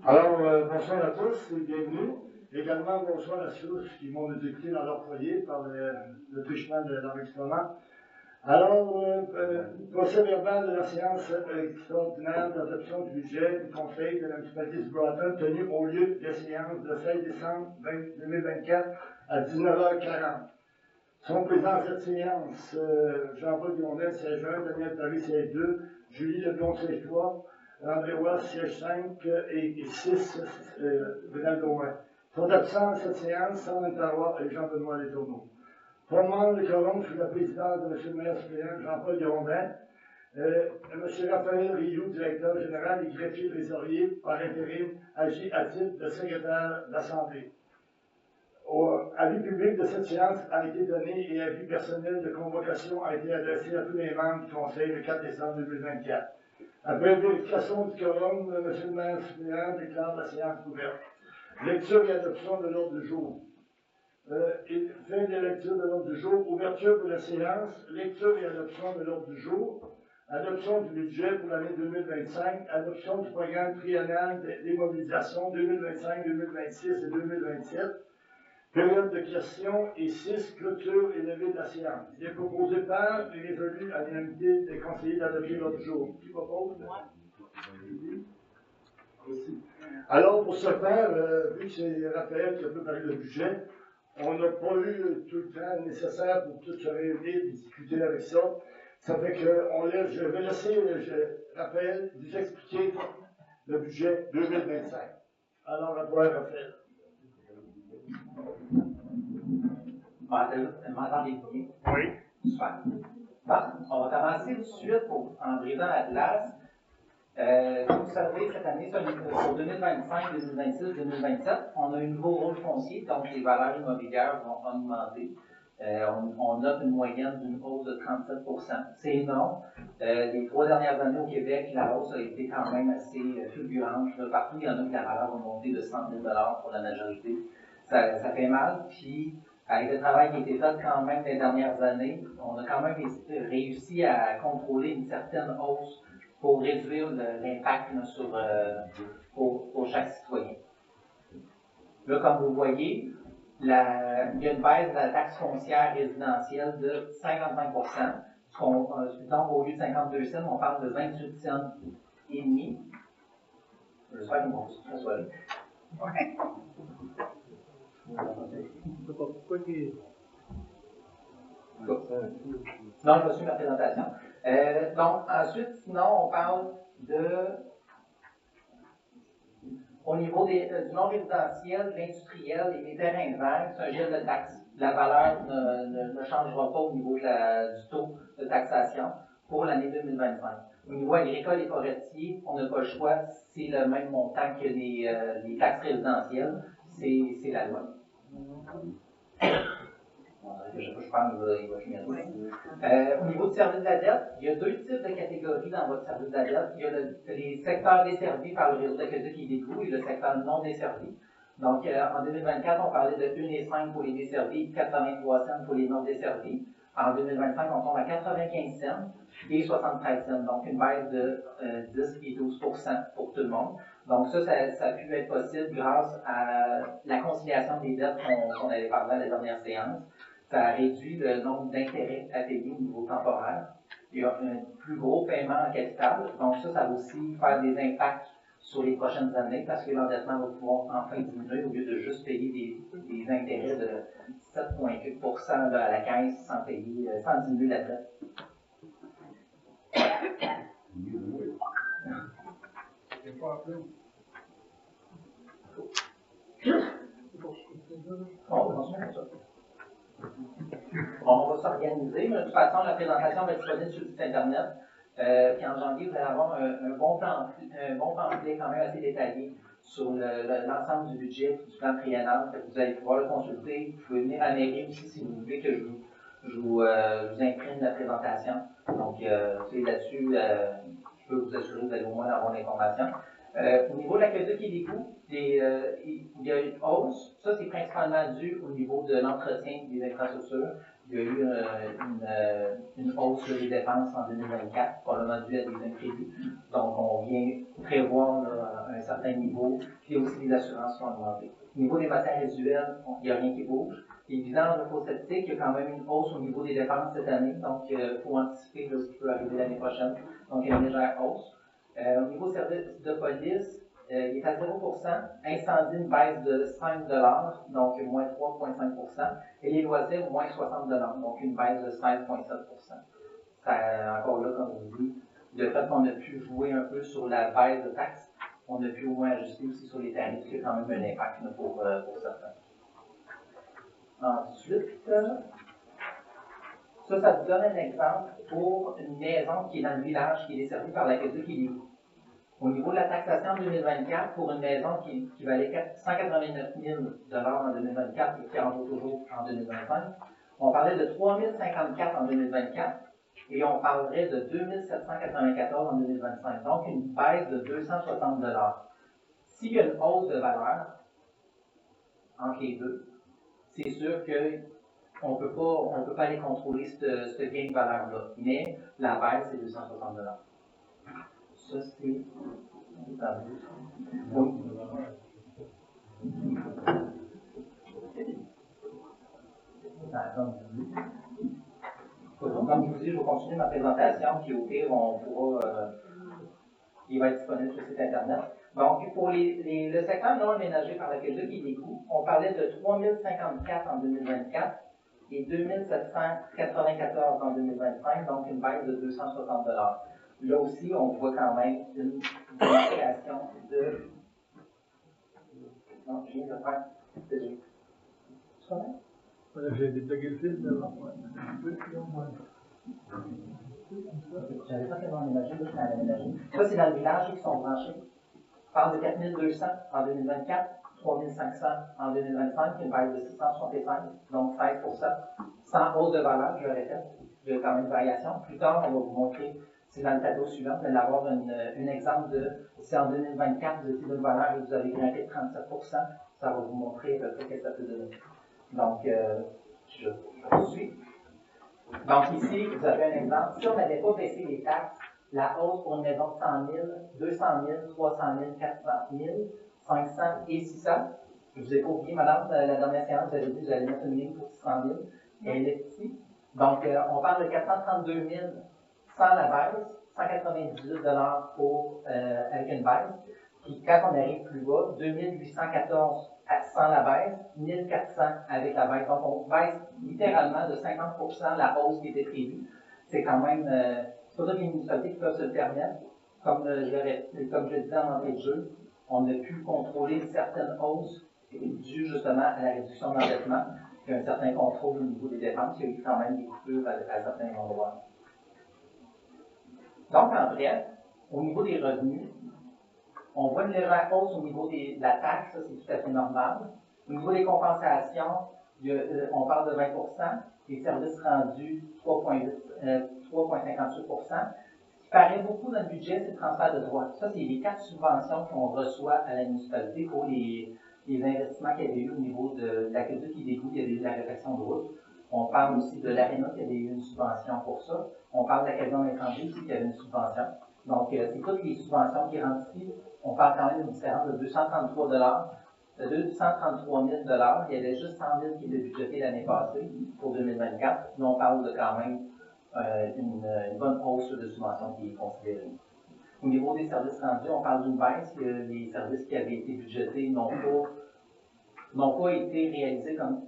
Alors, bonsoir à tous et bienvenue. Également, bonsoir à ceux qui m'ont éduqué dans leur foyer par le truchement de l'enregistrement. Alors, procès verbal de la séance extraordinaire d'adoption du budget du Conseil de la municipalité de Broughton tenue au lieu de séance le 16 décembre 2024 à 19h40. Sont présents à cette séance Jean-Paul Gondel, siège 1, Daniel Paris, siège 2, Julie Leblond, siège 3, André Roy, siège 5 et 6, Bernard Gouin. Sont absents à cette séance Sandrine Tarois et Jean-Benoît Letourneau. Formant le quorum sous la présidence de M. le maire suppléant Jean-Paul Grondin, M. Raphaël Rioux, directeur général et greffier trésorier par intérim, agit à titre de secrétaire d'Assemblée. Avis public de cette séance a été donné et avis personnel de convocation a été adressé à tous les membres du Conseil le 4 décembre 2024. Après vérification du quorum, M. le maire suppléant déclare la séance ouverte. Lecture et adoption de l'ordre du jour. Fin de lecture de l'ordre du jour, ouverture de la séance, lecture et adoption de l'ordre du jour, adoption du budget pour l'année 2025, adoption du programme triennal d'immobilisation 2025-2026 et 2027, période de questions et 6, clôture et levée de la séance. Il est proposé par et résolu à l'unanimité des conseillers d'adopter l'ordre du jour. Qui propose? Aussi. Alors, pour ce faire, vu que c'est Raphaël qui a préparé le budget, on n'a pas eu tout le temps nécessaire pour tout se réunir et discuter avec ça. Ça fait que je vais laisser Raphaël vous expliquer le budget 2025. Alors, à toi, Raphaël. M'entendez-vous bien? Oui. Super. Bon, on va commencer tout de suite en brisant la glace. Comme vous savez, cette année, pour 2025, 2026, 2027, on a un nouveau rôle foncier, donc les valeurs immobilières vont augmenter. On note une moyenne d'une hausse de 37 %. C'est énorme. Les 3 dernières années au Québec, la hausse a été quand même assez fulgurante. Partout, il y en a que la valeur a monté de 100 000 $ pour la majorité. Ça fait mal. Puis, avec le travail qui a été fait quand même les dernières années, on a quand même réussi à contrôler une certaine hausse pour réduire l'impact pour chaque citoyen. Là, comme vous voyez, il y a une baisse de la taxe foncière résidentielle de 55 %. Donc, au lieu de 52 cents, on parle de 28 cents et demi. J'espère que mon son soit là. Ouais. Non, je vais suivre ma présentation. Donc, ensuite, sinon, on parle au niveau du non-résidentiel, de l'industriel et des terrains verts, c'est un gel de taxe. La valeur ne changera pas au niveau du taux de taxation pour l'année 2025. Au niveau agricole et forestier, on n'a pas le choix, c'est le même montant que les taxes résidentielles, c'est la loi. Je pense qu'il va finir. Au niveau du service de la dette, il y a 2 types de catégories dans votre service de la dette. Il y a les secteurs desservis par le réseau d'aqueduc et d'égouts et le secteur non desservi. Donc, en 2024, on parlait de 1,5 pour les desservis et 83 cents pour les non desservis. En 2025, on tombe à 95 cents et 73 cents. Donc, une baisse de 10 et 12 % pour tout le monde. Donc, ça a pu être possible grâce à la conciliation des dettes qu'on avait parlé à la dernière séance. Ça a réduit le nombre d'intérêts à payer au niveau temporaire. Il y a un plus gros paiement en capital. Donc ça va aussi faire des impacts sur les prochaines années parce que l'endettement va pouvoir enfin diminuer au lieu de juste payer des intérêts de 7,8 % à la caisse sans diminuer la dette. On va s'organiser, mais de toute façon, la présentation va être disponible sur le site Internet. Puis en janvier, vous allez avoir un bon pamphlet quand même assez détaillé sur l'ensemble du budget du plan triennal. Vous allez pouvoir le consulter. Vous pouvez venir à la mairie aussi si vous voulez que je vous imprime la présentation. Donc, là-dessus, je peux vous assurer que vous allez au moins avoir l'information. Au niveau de l'aqueduc et des coûts, il y a une hausse. Ça, c'est principalement dû au niveau de l'entretien des infrastructures. Il y a eu une hausse sur les dépenses en 2024, probablement due à des imprévus. Donc, on vient prévoir là, un certain niveau. Puis aussi, les assurances sont augmentées. Au niveau des matières résiduelles, il n'y a rien qui bouge. Évidemment, le faux sceptique, il y a quand même une hausse au niveau des dépenses cette année. Donc, il faut anticiper là, ce qui peut arriver l'année prochaine. Donc, il y a une légère hausse. Au niveau service de police, il est à 0%. Incendie, une baisse de 5 donc moins 3,5 et les loisirs, moins 60 donc une baisse de 16,7 Encore là, comme je vous dis, le fait qu'on a pu jouer un peu sur la baisse de taxes, on a pu au moins ajuster aussi sur les tarifs, qui a quand même un impact là, pour certains. Ensuite, ça vous donne un exemple pour une maison qui est dans le village, qui est desservie par l'aqueduc et les coûts. Au niveau de la taxation en 2024, pour une maison qui valait 189 000 en 2024 et qui en vaut toujours en 2025, on parlait de 3 054 en 2024 et on parlerait de 2 794 en 2025. Donc, une baisse de 260 $. S'il y a une hausse de valeur entre les deux, c'est sûr qu'on ne peut pas aller contrôler ce gain de valeur-là. Mais la baisse, c'est 260 $. Ça, c'est... Oui. Comme je vous dis, je vais continuer ma présentation, puis au pire, on pourra... il va être disponible sur le site Internet. Donc, pour le secteur non aménagé par l'aqueduc et les coûts, on parlait de 3 054 en 2024 et 2 794 en 2025, donc une baisse de 260 $. Là aussi, on voit quand même une création de... Non, je viens de faire... Désolé. C'est correct? J'ai débloqué le fil, là. J'avais pas tellement aménagé, là, je suis aménagé. Ça, c'est dans le village qui sont branchés. On parle de 4 200 en 2024, 3 500 en 2025, une baisse de 665, donc 16 sans hausse de valeur, je le répète. Il y a quand même une variation. Plus tard, on va vous montrer, c'est dans le tableau suivant, vous allez avoir un exemple de si en 2024 vous étiez d'une valeur et vous avez grimpé de 37 ça va vous montrer à peu près ce que ça peut donner. Donc, je poursuis. Donc ici, vous avez un exemple. Si on n'avait pas baissé les taxes, la hausse pour une maison de 100 000, 200 000, 300 000, 400 000, 500 et 600. Je ne vous ai pas oublié, madame, la dernière séance, vous avez dit que vous allez mettre une ligne pour 600 000. Elle est ici. Donc, on parle de 432 000 sans la baisse, 198 $ avec une baisse. Puis quand on arrive plus bas, 2814 sans la baisse, 1400 avec la baisse. Donc, on baisse littéralement de 50% la hausse qui était prévue. C'est quand même, c'est pour ça qu'il y a une municipalité qui peuvent se le permettre. Comme je le disais en entrée de jeu, on a pu contrôler certaines hausses dues justement à la réduction d'endettement. Il y a un certain contrôle au niveau des dépenses. Il y a eu quand même des coupures à certains endroits. Donc, en bref, au niveau des revenus, on voit une légère hausse au niveau de la taxe, ça c'est tout à fait normal. Au niveau des compensations, on parle de 20 les services rendus 3,58 Ce qui paraît beaucoup dans le budget, c'est le transfert de droits. Ça, c'est les 4 subventions qu'on reçoit à la municipalité pour les investissements qu'il y avait eu au niveau de l'aqueduc et des coûts, il y avait eu de la réfection de route. On parle aussi de l'aréna qui avait eu une subvention pour ça. On parle de la caserne d'incendie aussi qui avait une subvention. Donc, c'est toutes les subventions qui rentrent ici. On parle quand même d'une différence de 233 000 Il y avait juste 100 000 qui étaient budgétés l'année passée pour 2024. Là, on parle de quand même une bonne hausse de subvention qui est considérée. Au niveau des services rendus, on parle d'une baisse. Les services qui avaient été budgétés n'ont pas été réalisés comme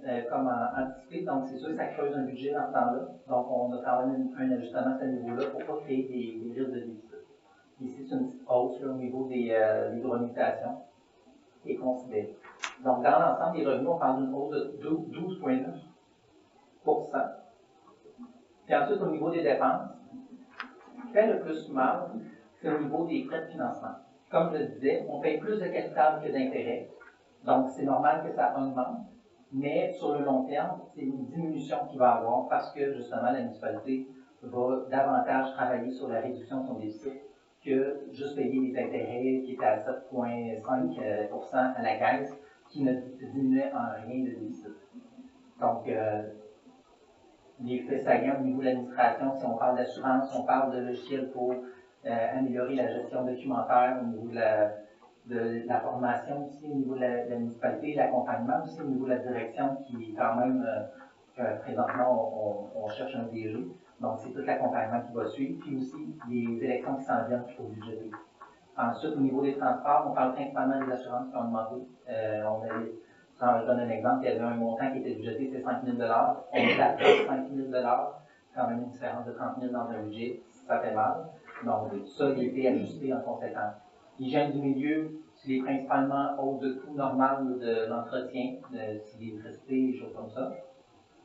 anticipé. Donc, c'est sûr que ça creuse un budget dans ce temps-là. Donc, on a quand même un ajustement à ce niveau-là pour ne pas créer des risques de déficit. Ici, c'est une petite hausse là, au niveau des relimitations qui est considérée. Donc, dans l'ensemble des revenus, on parle d'une hausse de 12,9 Puis ensuite, au niveau des dépenses, ce qui fait le plus mal, c'est au niveau des frais de financement. Comme je le disais, on paye plus de capital que d'intérêt. Donc, c'est normal que ça augmente, mais sur le long terme, c'est une diminution qu'il va y avoir parce que, justement, la municipalité va davantage travailler sur la réduction de son déficit que juste payer les intérêts qui étaient à 7,5% à la caisse, qui ne diminuaient en rien le déficit. Donc, les faits saillants au niveau de l'administration, si on parle d'assurance, on parle de logiciels pour améliorer la gestion documentaire, au niveau de la formation aussi, au niveau de la municipalité, l'accompagnement aussi, au niveau de la direction, qui est quand même, présentement, on cherche un DG. Donc, c'est tout l'accompagnement qui va suivre, puis aussi les élections qui s'en viennent au budget. Ensuite, au niveau des transports, on parle principalement des assurances qui ont augmenté. Je donne un exemple, il y avait un montant qui était budgété, c'est 5 000 on est à 5 000 c'est quand même une différence de 30 000 dans un budget, ça fait mal. Donc, ça, il a été ajusté en conséquence. L'hygiène du milieu, c'est principalement hausse de coûts normal de l'entretien, de l'électricité, des choses comme ça.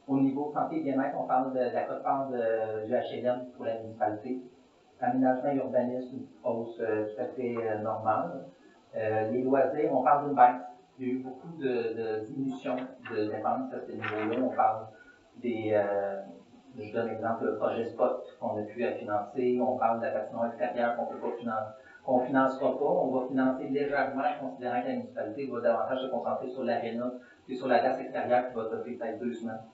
Au niveau santé et bien-être, on parle de la quote-part du HLM pour la municipalité. Aménagement et urbanisme, hausse tout à fait normale. Les loisirs, on parle d'une baisse. Il y a eu beaucoup de diminution de dépenses à ce niveau-là. On parle des, je donne l'exemple, le projet SPOT qu'on a pu financer. On parle de la patinoire extérieure qu'on ne peut pas financer, qu'on ne financera pas. On va financer légèrement, considérant que la municipalité va davantage se concentrer sur l'aréna et sur la glace extérieure qui va durer peut-être 2 semaines.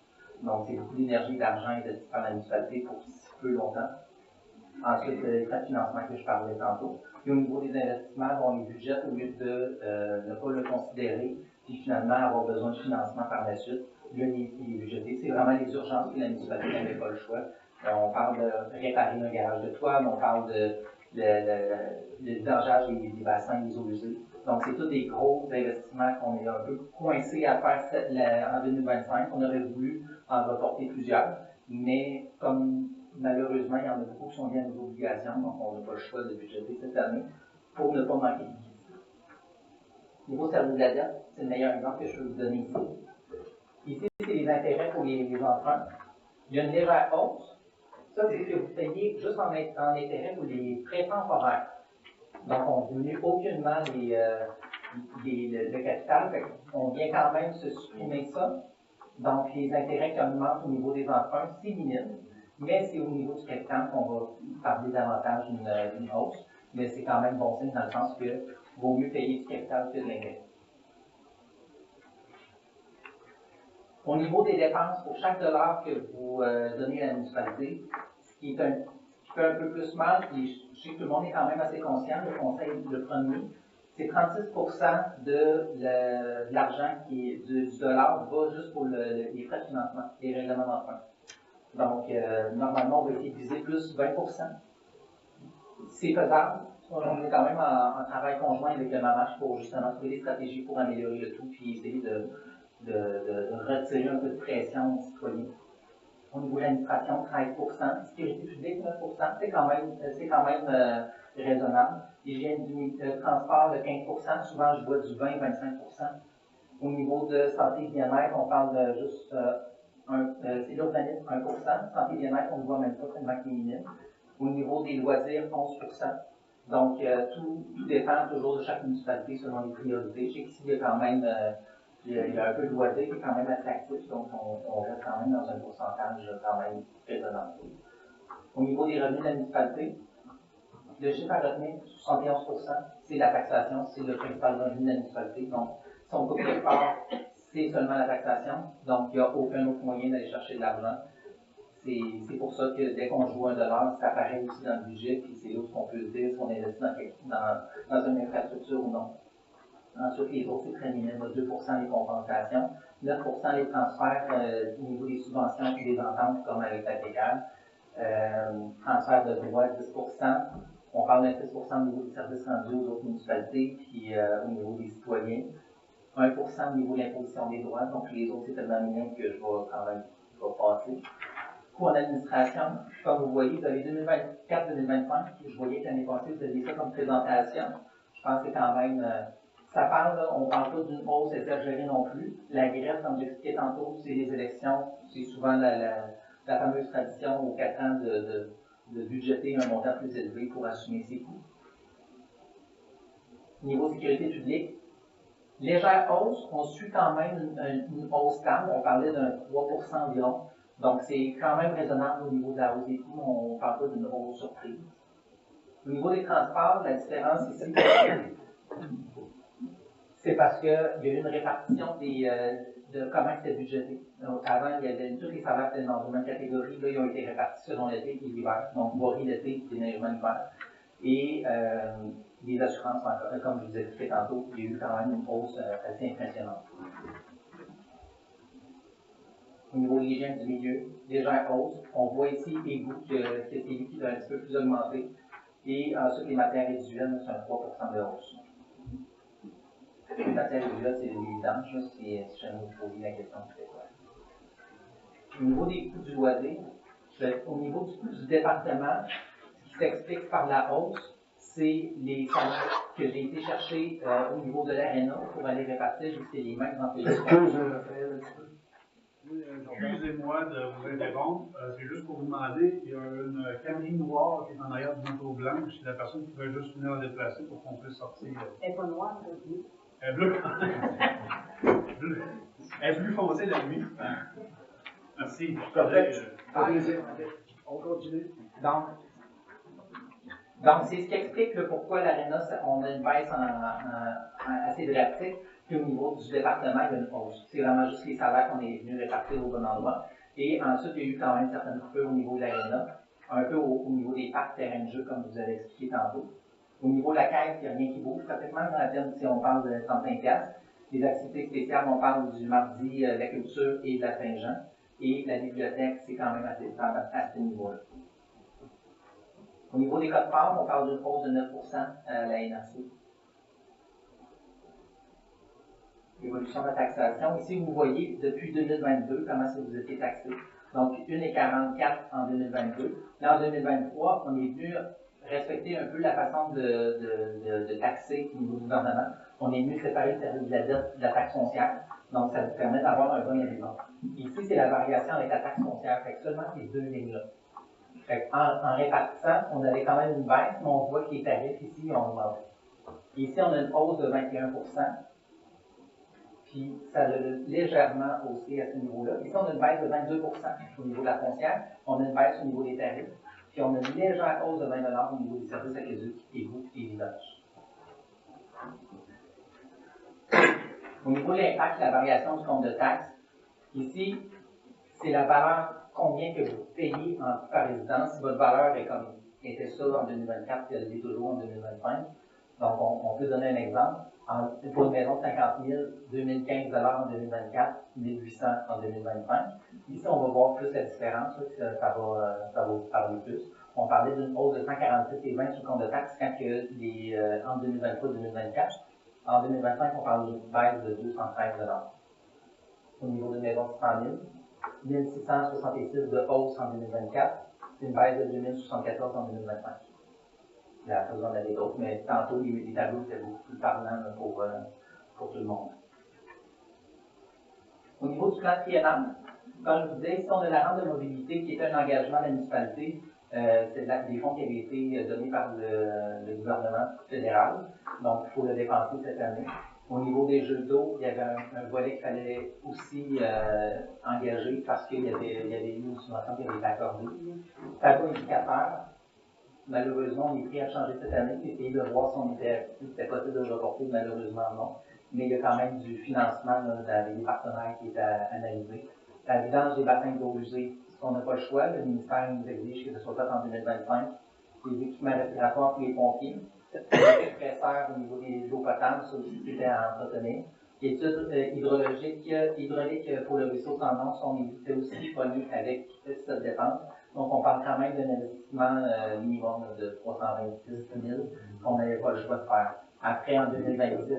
Donc, c'est beaucoup d'énergie et d'argent investi par la municipalité pour si peu longtemps. Ensuite, les frais de financement que je parlais tantôt. Et au niveau des investissements, on les budgète au lieu de ne pas le considérer, puis finalement avoir besoin de financement par la suite. Là, il est budgété. C'est vraiment les urgences que la municipalité n'avait pas le choix. On parle de réparer un garage de toile, on parle de le vidangeage des bassins, des eaux usées. Donc, c'est tous des gros investissements qu'on est un peu coincés à faire en 2025. On aurait voulu en reporter plusieurs, mais comme malheureusement, il y en a beaucoup qui sont liés à nos obligations, donc on n'a pas le choix de budgéter cette année pour ne pas manquer de liquidité. Niveau service de la dette, c'est le meilleur exemple que je peux vous donner ici. Ici, c'est les intérêts pour les emprunts. Il y a une légère hausse. Ça, c'est ce que vous payez juste en intérêt pour les prêts temporaires. Donc, on ne diminue aucunement le capital. On vient quand même se supprimer ça. Donc, les intérêts qui augmentent au niveau des emprunts, c'est minime. Mais c'est au niveau du capital qu'on va parler davantage d'une hausse. Mais c'est quand même bon signe dans le sens que vaut mieux payer du capital que de l'intérêt. Au niveau des dépenses, pour chaque dollar que vous donnez à la municipalité, ce qui fait un peu plus mal, puis je sais que tout le monde est quand même assez conscient, le conseil, le premier, c'est 36% de l'argent du dollar va juste pour les frais de financement, les règlements d'emprunt. Donc, normalement, on va essayer de viser plus 20%. C'est faisable. On est quand même en travail conjoint avec le MAMACH pour justement trouver des stratégies pour améliorer le tout, puis essayer de retirer un peu de pression aux citoyens. Au niveau de l'administration, 13%. Sécurité publique, 9%. C'est quand même raisonnable. Hygiène du transport, de 15%. Souvent, je vois du 20-25%. Au niveau de santé et bien-être, on parle de juste c'est l'urbanisme, 1%. Santé et bien-être, on ne voit même pas tellement qu'il est minime. Au niveau des loisirs, 11%. Donc, tout dépend toujours de chaque municipalité selon les priorités. Je sais qu'ici, il y a quand même il y a un peu de loisirs qui est quand même attractif, donc on reste quand même dans un pourcentage quand même raisonnable. Au niveau des revenus de la municipalité, le chiffre à retenir, 71%, c'est la taxation, c'est le principal revenu de la municipalité. Donc, si on coupe quelque part, c'est seulement la taxation, donc il n'y a aucun autre moyen d'aller chercher de l'argent. C'est pour ça que dès qu'on joue $1, ça apparaît aussi dans le budget, puis c'est là où on peut se dire si on investit dans une infrastructure ou non. Ensuite, les autres, c'est très minime, 2% les compensations, 9% les transferts au niveau des subventions et des ententes, comme avec la TECAL. Transfert de droits, 10%. On parle d'un 10% au niveau des services rendus aux autres municipalités, puis au niveau des citoyens. 1% au niveau de l'imposition des droits, donc les autres, c'est tellement minime que je vais quand même passer. Coût en administration, comme vous voyez, vous avez 2024-2025, je voyais que l'année passée, vous aviez ça comme présentation. Je pense que c'est quand même, ça parle, là, on ne parle pas d'une hausse exagérée non plus. La grève, comme j'expliquais tantôt, c'est les élections, c'est souvent la fameuse tradition aux 4 ans de budgéter un montant plus élevé pour assumer ses coûts. Niveau sécurité publique, légère hausse, on suit quand même une hausse stable, on parlait d'un 3% environ. Donc, c'est quand même raisonnable au niveau de la hausse des coûts, on ne parle pas d'une hausse surprise. Au niveau des transports, la différence ici, c'est parce qu'il y a eu une répartition de comment c'était budgété. Donc, avant, il y avait tous les salaires étaient dans une même catégorie. Là, ils ont été répartis selon l'été et l'hiver. Donc, voirie l'été et déneigement l'hiver. Et les assurances, comme je vous ai expliqué tantôt, il y a eu quand même une hausse assez impressionnante. Au niveau de l'hygiène du milieu, déjà hausse. On voit ici égout que c'est lui qui a un petit peu plus augmenté. Et ensuite, les matières résiduelles, c'est un 3% de hausse. Les matières résiduelles, c'est les vidanges, si jamais vous posez la question, c'est quoi. Au niveau des coûts du loisir, au niveau du coût du département, ce qui s'explique par la hausse, c'est les salaires que j'ai été chercher au niveau de l'aréna pour aller répartir jusqu'à les mêmes employés. Excusez-moi de vous interrompre, c'est juste pour vous demander, il y a une Camry noire qui est en arrière d'une auto blanche, c'est la personne qui veut juste venir la déplacer pour qu'on puisse sortir. Elle n'est pas noire, elle est bleue. Elle est bleue. Elle est plus foncée la nuit. Merci. On continue. Donc c'est ce qui explique pourquoi l'Arena, on a une baisse assez drastique, puis au niveau du département, il y a une hausse. C'est vraiment juste les salaires qu'on est venu répartir au bon endroit. Et ensuite, il y a eu quand même certaines coupures au niveau de l'Arena, un peu au niveau des parcs terrains de jeu, comme je vous avez expliqué tantôt. Au niveau de la caisse, il n'y a rien qui bouge pratiquement dans la terme si on parle de 35$. Les activités spéciales, on parle du mardi, de la culture et de la Saint-Jean. Et la bibliothèque, c'est quand même assez stable à ce niveau-là. Au niveau des codes parts, on parle d'une hausse de 9% à la NRC. Évolution de la taxation. Ici, vous voyez depuis 2022 comment ça vous été taxé. Donc, 1,44 en 2022. Là, en 2023, on est venu respecter un peu la façon de taxer au niveau du gouvernement. On est venu séparer le service de la dette de la taxe foncière. Donc, ça vous permet d'avoir un bon élément. Ici, c'est la variation avec la taxe foncière. Fait que seulement ces deux lignes-là. En répartissant, on avait quand même une baisse, mais on voit que les tarifs ici ont augmenté. Ici, on a une hausse de 21%, puis ça a légèrement haussé à ce niveau-là. Ici, on a une baisse de 22% au niveau de la foncière, on a une baisse au niveau des tarifs, puis on a une légère hausse de 20$ au niveau des services aqueducs, égouts et vidanges. Au niveau de l'impact, la variation du compte de taxe, ici, c'est la valeur, combien que vous payez par résidence. Si votre valeur est comme était ça en 2024, puis elle l'est toujours en 2025. Donc, on peut donner un exemple. Pour une maison de 50 000, 2015 en 2024, 1800 en 2025. Ici, on va voir plus la différence, ça va vous parler plus. On parlait d'une hausse de 147,20 sur le compte de taxe quand en 2023 et 2024. En 2025, on parle d'une baisse de 213 $. Au niveau d'une maison de 100 000, 1666 de hausse en 2024, c'est une baisse de 2074 en 2025. La raison en avait d'autres, mais tantôt, les tableaux étaient beaucoup plus parlants pour tout le monde. Au niveau du plan triennal, comme je vous disais, ici, on a la rente de mobilité qui est un engagement de la municipalité. C'est des fonds qui avaient été donnés par le gouvernement fédéral. Donc, il faut le dépenser cette année. Au niveau des jeux d'eau, il y avait un volet qu'il fallait aussi engager parce qu'il y avait eu une subvention qui avait été accordée. Tableau indicateur, malheureusement, on est pris à changer cette année. J'ai essayé de voir si c'était possible de le reporter, malheureusement non. Mais il y a quand même du financement avec des partenaires qui est analysé. La vidange des bassins d'eau usée, on n'a pas le choix. Le ministère nous exige que ce soit fait en 2025. Les équipements respiratoires pour les pompiers. Les compresseurs au niveau de l'eau potable, ça aussi c'était à entretenir. L'étude hydraulique pour le ruisseau sans nom était aussi connu avec cette dépense. Donc on parle quand même d'un investissement minimum de 326 000 qu'on n'avait pas le choix de faire. Après, en 2026.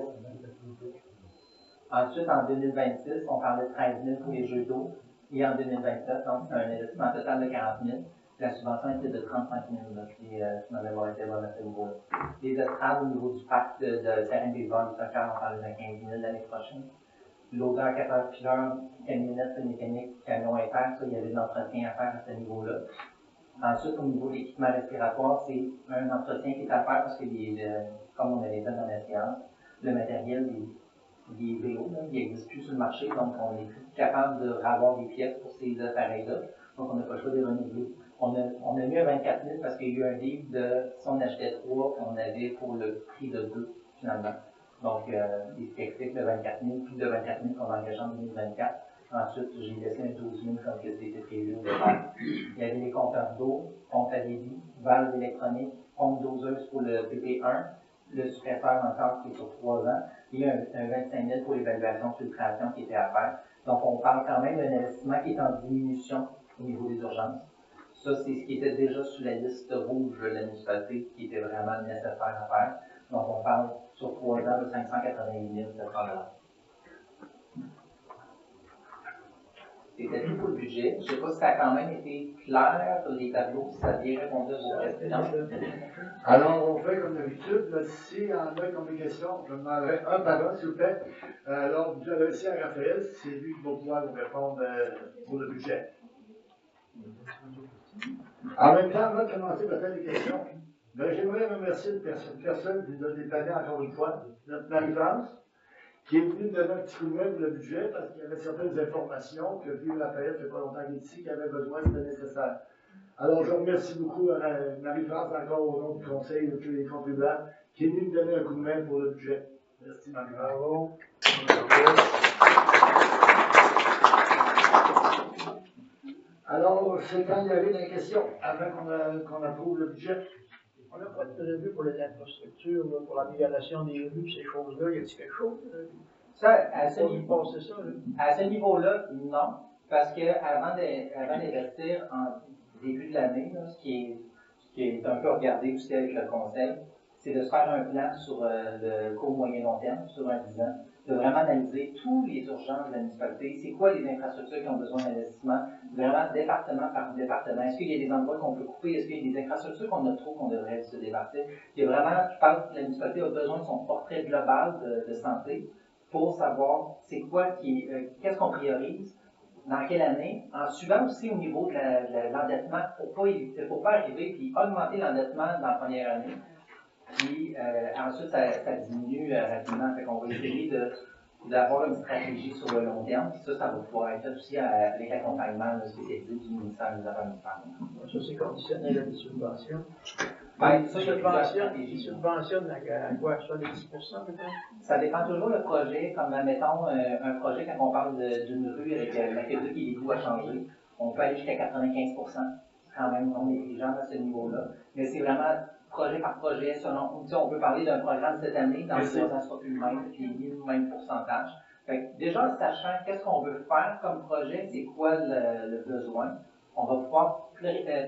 Ensuite, en 2026, on parlait de 13 000 pour les jeux d'eau. Et en 2027, donc c'est un investissement total de 40 000. La subvention était de 35 000, si ma mémoire était bonne à ce niveau-là. Les estrades au niveau du parc de terrain de baseball du soccer, on parle de 15 000 l'année prochaine. L'odeur caterpillar, camionnette mécanique, camion impair, ça, il y avait de l'entretien à faire à ce niveau-là. Ensuite, au niveau de l'équipement respiratoire, c'est un entretien qui est à faire parce que, comme on avait dit dans la séance, le matériel, les VO, il n'existe plus sur le marché, donc on n'est plus capable de ravoir des pièces pour ces appareils-là. Donc, on n'a pas le choix de les renouveler. On a mis un 24 000 parce qu'il y a eu un livre de, si on achetait 3, on avait pour le prix de 2, finalement. Donc, il explique le 24 000, plus de 24 000 qu'on va engager en 2024. Ensuite, j'ai laissé un 12 000 comme que c'était prévu au départ. Il y avait les compteurs d'eau, pompe à débit, valves électroniques, pompe doseuse pour le PP1, le suppresseur encore qui est sur 3 ans, et un 25 000 pour l'évaluation de filtration qui était à faire. Donc, on parle quand même d'un investissement qui est en diminution au niveau des urgences. Ça, c'est ce qui était déjà sur la liste rouge de la municipalité qui était vraiment nécessaire à faire. Donc, on parle sur 3 ans de 588 700 $. C'était tout pour le budget. Je ne sais pas si ça a quand même été clair sur les tableaux, si ça a bien répondu à vos questions. Alors, on fait comme d'habitude. S'il y en a qui ont des questions, je demanderai un par un, s'il vous plaît. Alors, vous adressez à Raphaël, c'est lui qui va pouvoir vous répondre pour le budget. En même temps, avant de commencer peut-être les questions, j'aimerais remercier une personne qui nous a dépanné encore une fois, notre Marie-France, qui est venue donner un petit coup de main pour le budget parce qu'il y avait certaines informations que, vu Raphaël, ça fait pas longtemps qu'il est ici, qu'il avait besoin, c'était nécessaire. Alors, je remercie beaucoup Marie-France, encore au nom du conseil de tous les contribuables, qui est venue nous donner un coup de main pour le budget. Merci, Marie-France. Alors, c'est quand il y avait des questions, avant qu'on approuve le budget. On n'a pas de prévu pour les infrastructures, là, pour l'amélioration des rues, ces choses-là. Y a-t-il quelque chose? Ça, À ce niveau-là, non. Parce que avant d'investir en début de l'année, là, ce qui est un peu regardé aussi avec le conseil, c'est de se faire un plan sur le court, moyen, long terme, sur un 10 ans, de vraiment analyser tous les urgences de la municipalité, c'est quoi les infrastructures qui ont besoin d'investissement, vraiment département par département. Est-ce qu'il y a des endroits qu'on peut couper? Est-ce qu'il y a des infrastructures qu'on a trop qu'on devrait se départir? Il y a vraiment, je pense que la municipalité a besoin de son portrait global de santé pour savoir c'est quoi qu'est-ce qu'on priorise, dans quelle année, en suivant aussi au niveau de l'endettement, pour pas arriver puis augmenter l'endettement dans la première année. Puis ensuite, ça diminue rapidement. Fait qu'on va essayer d'avoir une stratégie sur le long terme. Puis ça va pouvoir être fait aussi avec l'accompagnement spécialisé du ministère des Affaires municipales. Ça, c'est conditionnel à des subventions. Ben, ça, il subventionne à quoi? Ça, les 10 peut-être? Ça dépend toujours le projet. Comme, admettons, un projet, quand on parle d'une rue avec l'aqueduc et l'égout à changer, on peut aller jusqu'à 95 %. C'est quand même non négligeable à ce niveau-là. Mais c'est vraiment projet par projet, selon, on peut parler d'un programme cette année, dans 3 ans, ce sera plus le même, puis le même pourcentage. Fait que déjà, sachant qu'est-ce qu'on veut faire comme projet, c'est quoi le besoin, on va pouvoir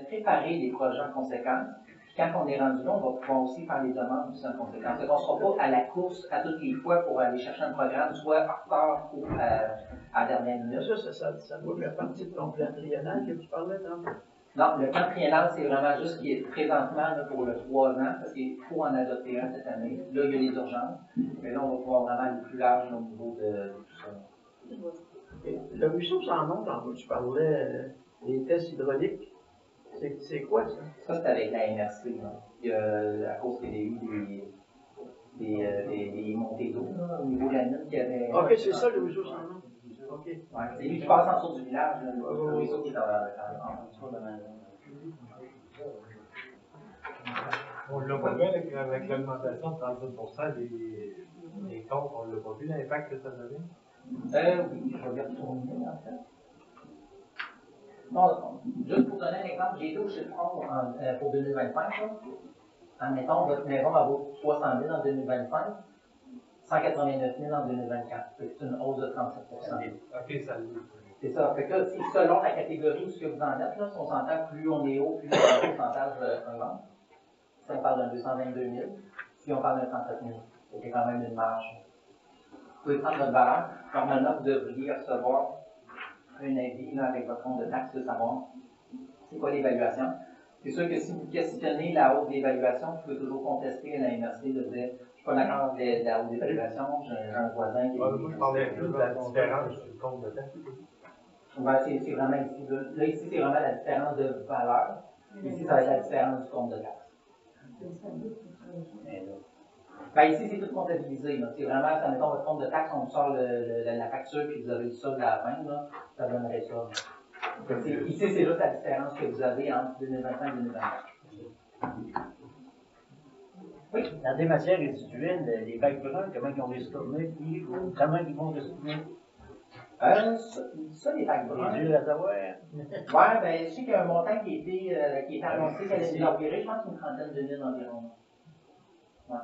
préparer les projets en conséquence. Puis quand on est rendu là, on va pouvoir aussi faire les demandes aussi en conséquence. Donc, on ne sera pas à la course à toutes les fois pour aller chercher un programme, soit en retard ou à la dernière minute. Ça doit faire partie de ton plan triennal que tu parlais tantôt. Non, le plan triennal, c'est vraiment juste ce qui est présentement là, pour le 3 ans, parce qu'il faut en adopter un cette année. Là, il y a les urgences, mais là, on va pouvoir vraiment aller plus large au niveau de tout ça. Le ruisseau sans nom, tantôt, tu parlais des tests hydrauliques. C'est quoi ça? Ça, c'est avec la MRC. Là. Il y a, à cause qu'il y a eu des montées d'eau au niveau de la mine qui avait. Ok, c'est ça le ruisseau sans nom. Ok. Ouais, c'est lui qui passe en dessous du village, là, le ruisseau qui est en dessous de la maison. On l'a pas vu avec l'augmentation de 37% des comptes, on l'a pas vu l'impact que ça donnait? Oui, je vais bien retourner en fait. Non, juste pour donner un exemple, j'ai été au chiffron pour 2025. Admettons, votre maison va vaut 300 000 en 2025, 189 000 en 2024. C'est une hausse de 37 %. Ok, ça l'est. C'est ça. Fait que là, selon la catégorie où ce que vous en êtes, là, si on s'entend, plus on est haut, plus le pourcentage augmente. Si on parle d'un 222 000, si on parle d'un 37 000, c'est quand même une marge. Vous pouvez prendre votre valeur. Normalement, vous devriez recevoir un avis là, avec votre compte de taxe de savoir c'est quoi l'évaluation. C'est sûr que si vous questionnez la hausse d'évaluation, vous pouvez toujours contester à la MRC de dire je ne suis pas d'accord avec la hausse d'évaluation, j'ai un voisin qui. Moi, je parlais plus de la différence sur le compte de taxe. Ben, c'est vraiment ici. Là, ici, c'est vraiment la différence de valeur. Ici, ça va être la différence du compte de taxe. Ben, ici, c'est tout comptabilisé. C'est vraiment, ça mettons votre compte de taxe, on vous sort la facture, puis vous avez le solde à la fin, là, ça donnerait ça. Ici, c'est juste la différence que vous avez entre 2025 et 2024. Oui. Dans des matières résiduelles, les bacs bruns, comment ils ont retourné, puis comment ils vont retourner? Ça, les bacs bruns. C'est dur à savoir. Ouais, ben, je sais qu'il y a un montant qui a été annoncé, qu'elle allait inaugurer, je pense une trentaine de mille environ. Ouais.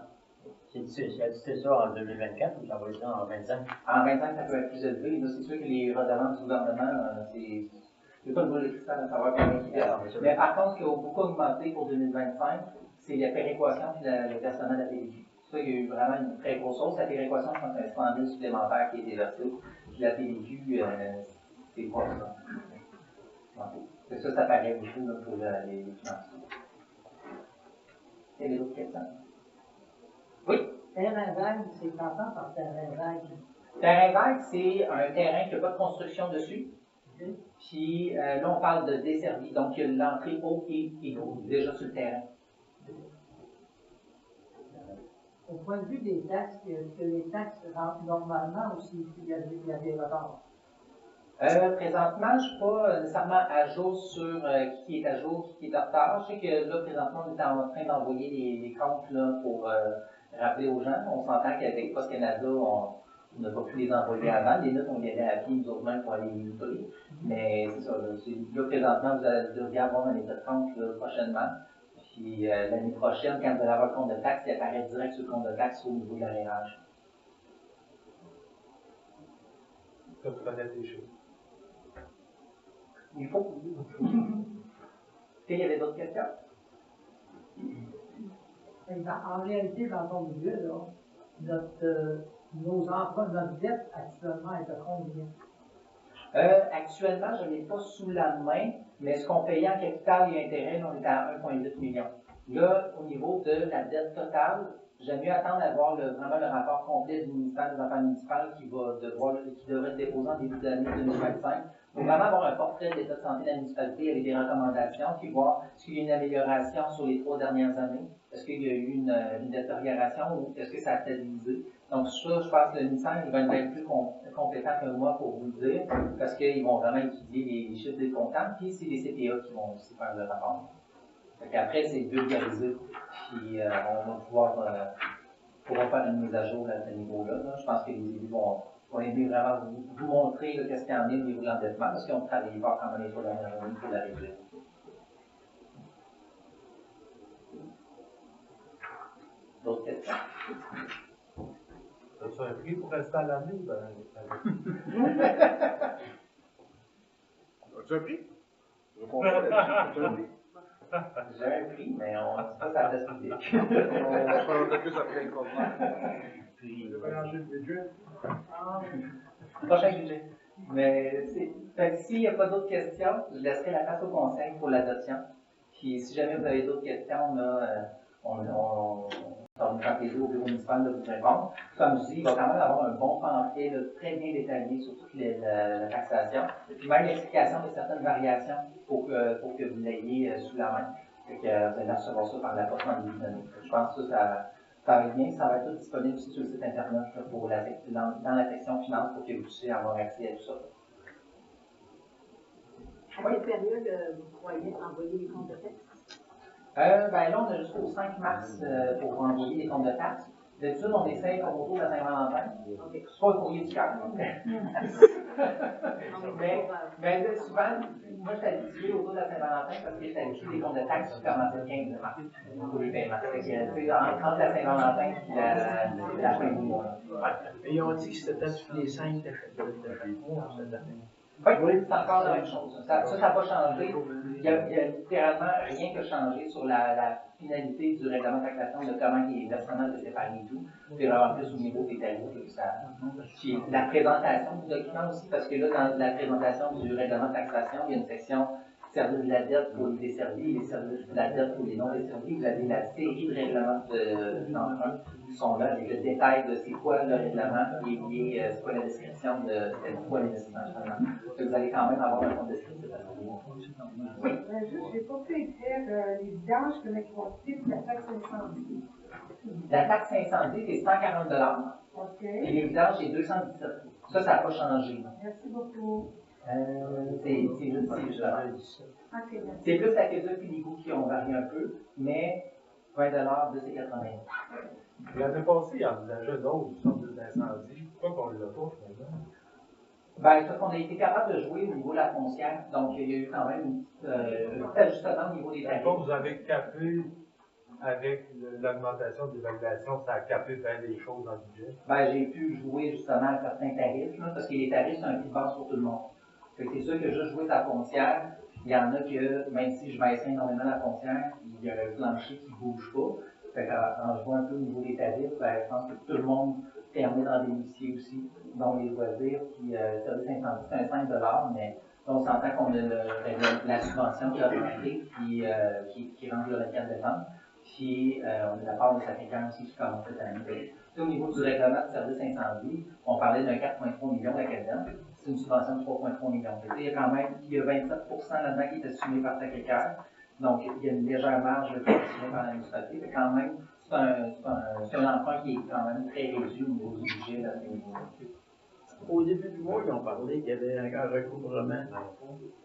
C'est ça en 2024 ou ça va être ça en 25? En 25, ça peut être plus élevé. Là, c'est sûr que les redevances du gouvernement, il n'y a pas de boule de cristal à savoir combien il y a. Mais par contre, ce qui a beaucoup augmenté pour 2025, c'est la péréquation et le versement de la TVQ. Ça, il y a eu vraiment une très grosse hausse. La péréquation, je pense que c'est un 100 000 supplémentaire qui a été versé. Puis la TVQ, c'est pas ça. Donc, ça paraît beaucoup là, pour les financements. Il y a des autres questions? Oui? Terrain vague, c'est passant par terrain vague. Terrain vague, c'est un terrain qui n'a pas de construction dessus. Puis là, on parle de desservi. Donc, il y a l'entrée haut et haut, déjà sur le terrain. Au point de vue des taxes, est-ce que les taxes rentrent normalement aussi il y a des retards? Présentement, je ne suis pas nécessairement à jour sur qui est à jour, qui est en retard. Je sais que là, présentement, on est en train d'envoyer les comptes là, pour rappeler aux gens. On s'entend qu'avec Post Canada, on n'a pas pu les envoyer avant. Les notes, on y allait à pied, nous autres mêmes, pour aller les livrer. Mais c'est ça. Là, présentement, vous devriez avoir un état de compte là, prochainement. Puis l'année prochaine, quand vous allez avoir le compte de taxe, il apparaît direct sur le compte de taxe au niveau de l'arrêtage. Comme tu connais tes chiffres. Il faut. Il y avait d'autres questions? En réalité, dans ton milieu, là, nos emprunts, notre dette actuellement est de combien? Actuellement, je ne l'ai pas sous la main, mais ce qu'on payait en capital et intérêt, on est à 1,8 million. Là, au niveau de la dette totale, j'aime mieux attendre d'avoir vraiment le rapport complet du ministère des Affaires municipales qui devrait être déposé en début d'année 2025. Pour vraiment avoir un portrait de l'état de santé de la municipalité avec des recommandations, puis voir est-ce qu'il y a une amélioration sur les 3 dernières années, est-ce qu'il y a eu une détérioration ou est-ce que ça a stabilisé. Donc ça, je pense que le ministère il va être plus compétent que moi pour vous le dire, parce qu'ils vont vraiment étudier les chiffres des comptables, puis c'est les CPA qui vont aussi faire le rapport. Après, c'est vulgarisé, puis on va pouvoir faire une mise à jour à ce niveau-là. Là. Je pense que les élus vont aimer vraiment vous montrer qu'est-ce qu'il y en est au niveau de l'endettement, parce qu'ils ont travaillé fort quand même les 3 dernières années pour la réduire. D'autres questions? As-tu un prix pour rester à l'année? As-tu un prix? Je comprends pas. As-tu un prix? J'ai un prix, mais on ne dit pas ça place publique. On se parlera plus après le contrat. Prochain budget. Mais s'il n'y a pas d'autres questions, je laisserai la place au conseil pour l'adoption. Puis si jamais vous avez d'autres questions, là, ça va nous faire plaisir au bureau municipal de vous répondre. Comme je dis, il va quand même avoir un bon pamphlet très bien détaillé sur toute la taxation. Et puis même l'explication de certaines variations pour que vous l'ayez sous la main. Fait que vous allez recevoir ça par la poste en début d'année. Je pense que ça va être bien. Ça va être tout disponible sur le site internet pour dans la section finance pour que vous puissiez avoir accès à tout ça. À quelle période vous croyez envoyer les comptes de taxes? Ben là, on a jusqu'au 5 mars pour envoyer les comptes de taxes. D'habitude, on essaye comme autour de la Saint-Valentin. Okay. C'est pas le courrier du cœur. mais souvent, moi, je suis habitué autour de la Saint-Valentin parce que je suis habitué des comptes de taxes qui commencent le 15 mars pour les paiements. Entre la Saint-Valentin et la fin du mois. Et ils ont dit que c'était tous les 5 de chaque mois cette année. Oui, c'est encore la même chose. Ça n'a pas changé. Il n'y a littéralement rien qui a changé sur la finalité du règlement de taxation, de comment les versements étaient séparés et tout. C'est vraiment plus au niveau des tarifs que ça. Puis la présentation du document aussi, parce que là, dans la présentation du règlement de taxation, il y a une section service de la dette pour les desservis, les services de la dette pour les non desservis. Vous avez la série de règlements d'emprunt qui sont là, avec le détail de c'est quoi le règlement et c'est quoi la description de c'est quoi l'investissement. Vous allez quand même avoir un compte descriptif à ce niveau. Oui. Juste, je n'ai pas pu écrire les vidanges que les quantités de la taxe incendie. La taxe incendie, c'est 140 $. OK. Et les vidanges, c'est 217 $. Ça n'a pas changé. Merci beaucoup. C'est justement. Ok, C'est plus l'aqueduc et l'égout qui ont varié un peu, mais 20 de ces 80. L'année passée, il envisageait d'autres sortes d'incendies. Pourquoi qu'on ne l'a pas finalement? Ben, parce qu'on a été capable de jouer au niveau de la foncière, donc il y a eu quand même un petit ajustement au niveau des tarifs. Quand vous avez capé avec l'augmentation de l'évaluation, ça a capé bien des choses dans le budget. Ben, j'ai pu jouer justement à certains tarifs, là, parce que les tarifs, c'est un prix de base pour tout le monde. Fait que c'est sûr que juste jouer sa foncière, il y en a que, même si je baisse énormément la foncière, il y a un plancher qui ne bouge pas. Fait quand je vois un peu au niveau des tarifs, ben, je pense que tout le monde permet d'en bénéficier aussi, dont les loisirs, puis le service incendie, c'est un 5 mais on s'entend qu'on a la subvention qui a augmenté, qui rentre le 24 décembre. Puis, on a la part de Safrican aussi qui commence cette année. Au niveau du règlement de service incendie, on parlait d'un 4,3 millions d'académies. C'est une subvention de 3,3 millions. Il y a quand même 27 là-dedans qui est assumé par Sacré-Cœur. Donc, il y a une légère marge qui est assumée par l'administratif. Quand même, c'est un emprunt qui est quand même très réduit au niveau du budget à ce niveau-là. Au début du mois, ils ont parlé qu'il y avait un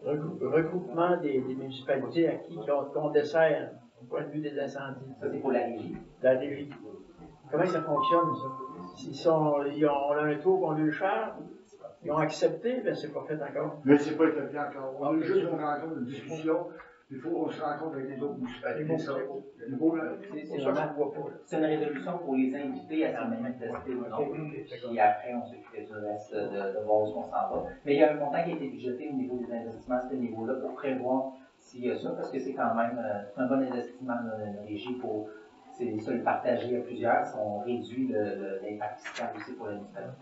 regroupement des municipalités à qui qu'on dessert au point de vue des incendies. Ça, c'est pour la régie. La régie. Comment ça fonctionne, ça? On a un taux qu'on lui charge, ils ont accepté, mais c'est pas fait encore. Mais c'est pas établi encore. On a juste une rencontre de discussion. Il faut qu'on se rencontre avec les autres municipalités. C'est une résolution pour les inviter à se manifester ou non. Puis après, on s'occupe du reste de voir où on s'en va. Mais il y a un montant qui a été budgété au niveau des investissements à ce niveau-là pour prévoir s'il y a ça, parce que c'est quand même un bon investissement dans une régie pour ça le partager à plusieurs. On réduit l'impact fiscal aussi pour l'administration.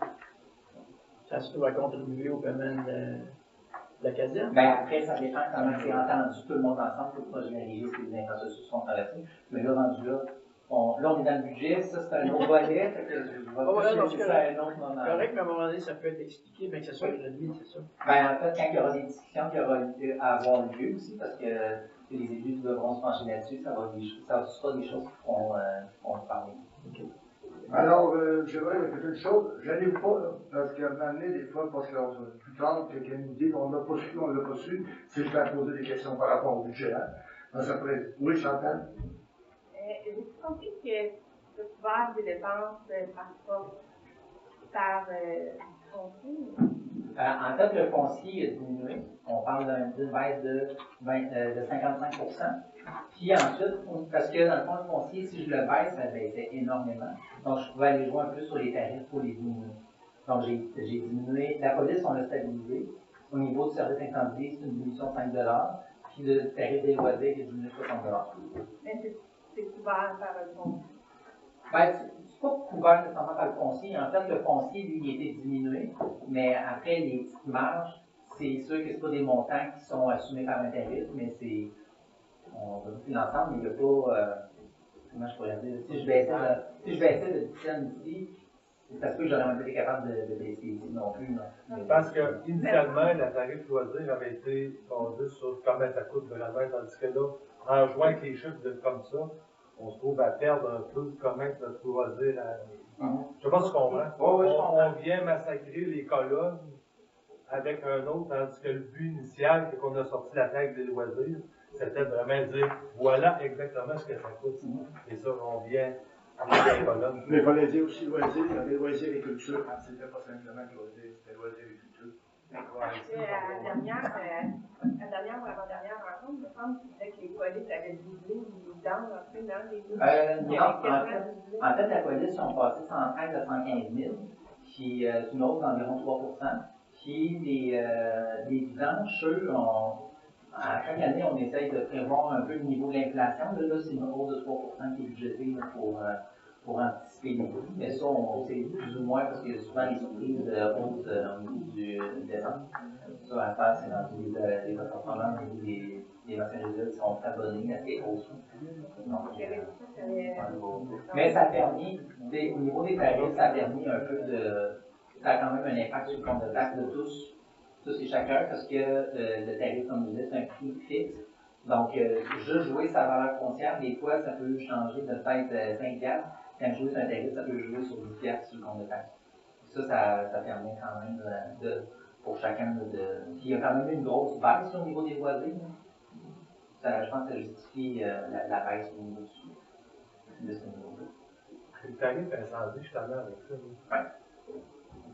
Ça se doit contribuer au paiement de la caserne? Ben après, ça dépend comment c'est entendu tout le monde ensemble pour le projet de la régie, si les infrastructures sont traversées. Mais là, rendu là, on est dans le budget, ça c'est un autre volet, fait que je vais plus ça à un autre moment. C'est correct, mais à un moment donné, ça peut être expliqué, mais que ce soit réduit, c'est ça? Ben en fait, quand il y aura des discussions qui auront à avoir lieu aussi, parce que les élus devront se pencher là-dessus, ça sera des choses qui vont parler. Okay. Alors, j'aimerais répéter une chose, j'arrive pas, là, parce qu'à un moment donné, des fois, parce que plus tard, quelqu'un nous dit qu'on l'a pas su, on l'a pas su, c'est je vais poser des questions par rapport au budget. Hein. Alors, après, oui, Chantal? J'ai compris que ce couvert des dépenses par foncier. En fait, le foncier a diminué. On parle d'une baisse de 55%. Puis ensuite, parce que dans le fond, le foncier, si je le baisse, ça baissait énormément. Donc, je pouvais aller jouer un peu sur les tarifs pour les diminuer. Donc, j'ai diminué. La police, on l'a stabilisé. Au niveau du service incendie, c'est une diminution de 5 puis le tarif des loisirs est diminué de 60 Mais c'est couvert par le foncier. Ben, c'est pas couvert nécessairement par le foncier. En fait, le foncier, lui, il était diminué. Mais après, les petites marges, c'est sûr que c'est pas des montants qui sont assumés par un tarif, mais c'est. On va dire l'ensemble, mais il n'y a pas. Comment je pourrais dire? Si je baissais de 10 cents ici, ça se peut que j'aurais même pas été capable de baisser ici non plus. Non. Parce que initialement, la tarif loisir avait été basée sur combien ça coûte vraiment, tandis que là, en jouant avec les chiffres comme ça, on se trouve à perdre un peu comment notre loisir. Je ne sais pas si tu comprends. On vient massacrer les colonnes avec un autre, tandis que le but initial, c'est qu'on a sorti la taxe des loisirs, c'était vraiment de dire voilà exactement ce que ça coûte. Et ça, on vient avec les colonnes. Mais il fallait dire aussi loisirs, il y avait loisirs et culture, hein, c'était pas simplement loisirs, c'était loisirs et culture. La dernière ou avant-dernière rencontre, il me semble qu'il disait que les polices avaient doublé les vidanges un peu dans les villes. Non, en fait, la police, ils ont passé 113 à 115 000, puis c'est une hausse d'environ 3 Puis les vidanges, eux, à chaque année, on essaye de prévoir un peu le niveau de l'inflation. Là c'est une hausse de 3 qui est budgétée pour anticiper les prix. Mais ça, on sait plus ou moins parce qu'il y a souvent des surprises hausses au niveau du décembre. Ça, à faire, c'est dans les entrepreneurs, au niveau des anciens résultats qui sont abonnés à ces hausses. Mais ça a permis, au niveau des tarifs, ça a permis un peu de. Ça a quand même un impact sur le compte de taxe de tous et chacun, parce que le tarif, comme je disais, c'est un prix fixe. Donc, juste jouer sa valeur foncière, des fois, ça peut changer de peut-être 5$. Quand jouer sur un tarif, ça peut jouer sur 10$ sur le compte de taxe. Ça permet quand même pour chacun Puis il y a quand même une grosse baisse au niveau des loisirs. Je pense que ça justifie la baisse au niveau de ce niveau-là. Le tarif incendie, je suis allé avec ça. Oui.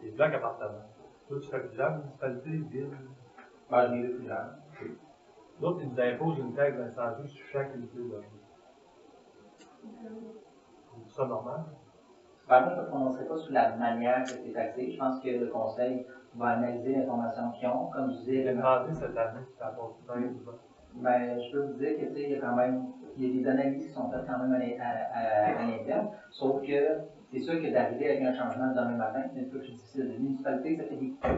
Des blocs appartements. Toi, tu fais plusieurs municipalités, villes. Ben, j'en ai vu plusieurs. D'autres, ils nous imposent une taxe d'incendie sur chaque unité de logement. C'est ça normal? Ben, moi, je ne me prononcerai pas sur la manière que c'est taxé. Je pense que le Conseil va analyser l'information qu'ils ont. Comme je disais. J'ai demandé cette année, ça va dans les Ben, je peux vous dire que, il y a quand même, il y a des analyses qui sont faites quand même à l'interne, sauf que c'est sûr que d'arriver avec un changement demain matin, c'est un peu plus difficile. Les municipalités, ça fait des pas,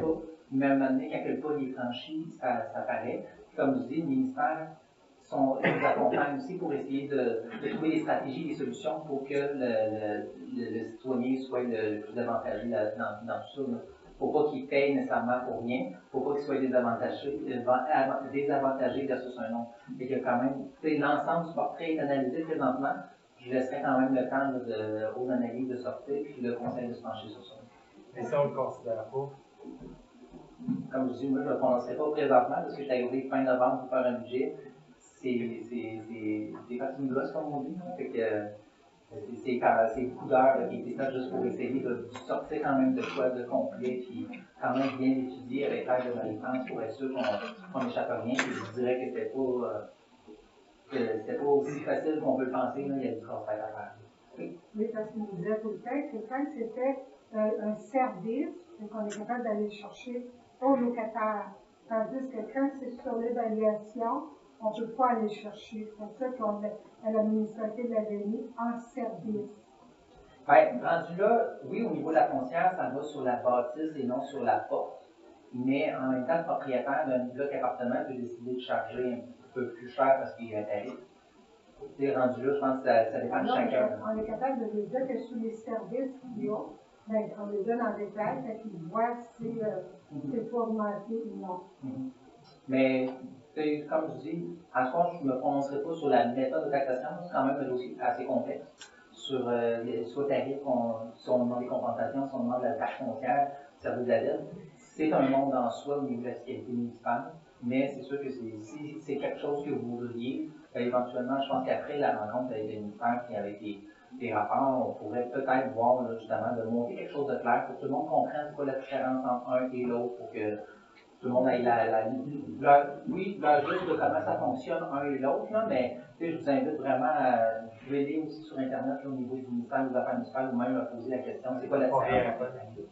mais à un moment donné, quand le pas est franchi, ça paraît. Comme je dis, les ministères nous accompagnent aussi pour essayer de trouver des stratégies, des solutions pour que le citoyen soit le plus avantagé dans tout ça. Faut pas qu'il paye nécessairement pour rien, faut pas qu'il soit désavantagé versus un autre. Et que quand même, l'ensemble du portrait est analysé présentement. Je laisserai quand même le temps aux analyses de sortir, puis le conseil de se pencher sur ça. Mais si on ne le considère pas? Comme je dis, moi je ne me prononcerai pas présentement parce que je suis arrivé fin novembre pour faire un budget. C'est parti une gosse, comme on dit. Fait que, c'est beaucoup d'heures qui étaient faites juste pour essayer de sortir quand même de quoi de complet, puis quand même bien étudier avec l'aide de ma défense pour être sûr qu'on n'échappe à rien. Puis je dirais que c'était pas aussi facile qu'on peut le penser, là, il y a du travail à faire. Oui. Oui, parce qu'il nous disait tout le temps que quand c'était un service, qu'on est capable d'aller chercher au locataire. Tandis que quand c'est sur l'évaluation, on ne peut pas aller chercher. C'est ça qu'on à la municipalité l'avait mis en service. Bien, rendu là, oui, au niveau de la foncière, ça va sur la bâtisse et non sur la porte. Mais en même temps, le propriétaire d'un bloc appartement peut décider de charger un peu plus cher parce qu'il y a un tarif. Rendu là, je pense que ça dépend de chacun. On est capable de lui dire que sur les services qu'il y a, ben, on les donne en détail, fait qu'ils voient si c'est pas augmenté ou non. Mais, comme je dis, à ce moment, je ne me prononcerai pas sur la méthode de taxation, c'est quand même un dossier assez complexe. Sur soit tarif, si on demande des compensations, si on demande la taxe foncière, service de la dette. C'est un monde en soi au niveau de la fiscalité municipale, mais c'est sûr que si c'est quelque chose que vous voudriez, éventuellement, je pense qu'après la rencontre avec le ministère et avec des rapports, on pourrait peut-être voir là, justement de monter quelque chose de clair pour que tout le monde comprenne quoi la différence entre un et l'autre, pour que tout le monde ait la juste de comment ça fonctionne un et l'autre, mais je vous invite vraiment à vous aller aussi sur Internet là, au niveau du ministère des Affaires municipales ou même à poser la question, c'est quoi la différence entre les